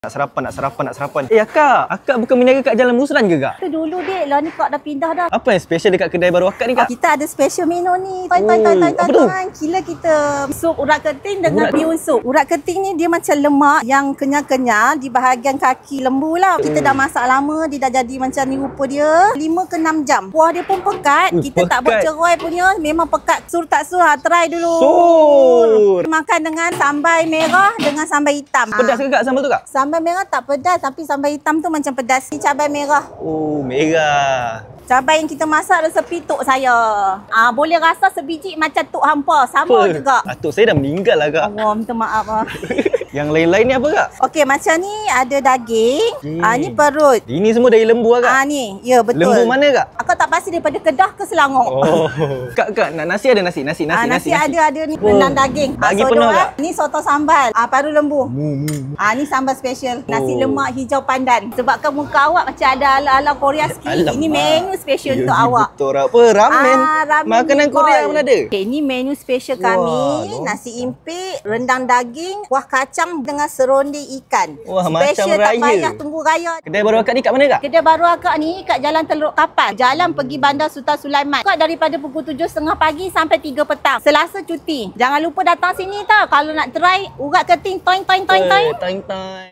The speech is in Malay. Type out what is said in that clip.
Nak sarapan. Akak bukan berniaga kat Jalan Musran ke kak? Itu dulu dek, lah ni kak dah pindah dah. Apa yang special dekat kedai baru akak ni kak? Kita ada special menu ni. Apa tu? Kila kita sup urat keting dengan bihun sup. Urat keting ni dia macam lemak yang kenyal-kenyal di bahagian kaki lembu lah. Kita dah masak lama, dia dah jadi macam ni rupa dia. 5 ke 6 jam. Kuah dia pun pekat. Kita tak buat cerai punya, memang pekat. Sur tak sur, try dulu. Sur. Makan dengan sambal merah dengan sambal hitam. Pedas ke kak sambal tu kak? Sambal merah tak pedas, tapi sambal hitam tu macam pedas. Ni cabai merah. Oh, merah. Cabai yang kita masak resepi tok saya. Boleh rasa sebiji macam tok hampa. Sama juga. Atuk saya dah meninggal lah kak. Allah, minta maaf lah. Yang lain-lain ni apa kak? Okey, macam ni ada daging. Ni perut. Ini semua dari lembu lah kak? Ni, ya betul. Lembu mana kak? Aku tak pasti daripada Kedah ke Selangor. Oh. Kak, nasi ada nasi. Nasi ada ni. Rendang daging. Bagi penuh kak? Ni soto sambal. Paru lembu. Ni sambal special. Nasi lemak hijau pandan. Sebabkan muka awak macam ada ala-ala Korea sikit. Ini menu special untuk awak. Betul apa? Ramen. Makanan Korea pun ada. Ini menu special kami. Nasi impik, rendang daging, kuah kacang dengan seronde ikan. Wah, special, macam raya. Tak payah tunggu raya. Kedai baru akak ni kat mana kak? Kedai baru akak ni kat Jalan Teluk Kapal. Jalan pergi Bandar Sultan Sulaiman. Akak daripada pukul 7.30 pagi sampai 3 petang. Selasa cuti. Jangan lupa datang sini tau. Kalau nak try urat keting toing. Toing.